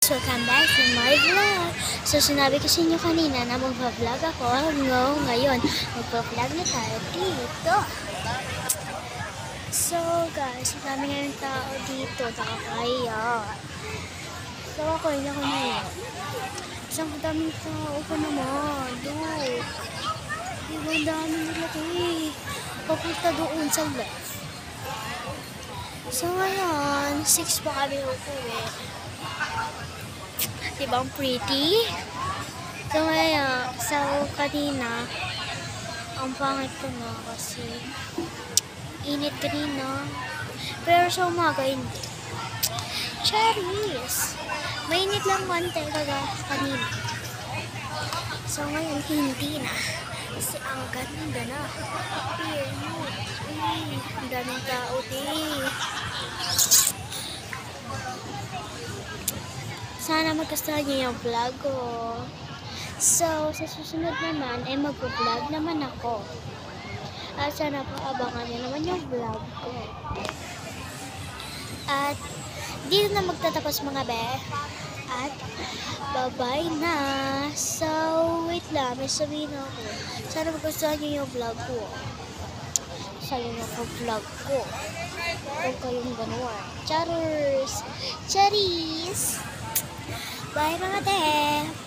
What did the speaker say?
Welcome back to my vlog. So, sinabi ko sa inyo kanina na magpa-vlog ako. Ngayon, magpa-vlog na tayo dito. So, guys, marami ngayong tao dito. Nakakaya. So, ako, hindi ako na yun. Isang daming tao pa naman. Doon. Diba, ang daming nila papunta doon sa left. So, ngayon, 6 pa kami uuwi. Diba ang pretty? So ngayon, kanina, ang pangit ko na kasi init kanina. Pero sa umaga hindi. Cherries! Mainit lang konti kanina. So ngayon hindi na. Kasi ang ganda na. Ang daming tao din. Sana magkastuhan niyo yung vlog ko. So, sa susunod naman, ay mag-vlog naman ako. At sana po abangan niyo naman yung vlog ko. At, dito na magtatapos mga be. At, bye-bye na. So, wait lang. May sabihin ako. Sana magkastuhan niyo yung vlog ko. Sana yung vlog ko. Huwag kayong ganawa. Chatters! Cherries! Bye mga te!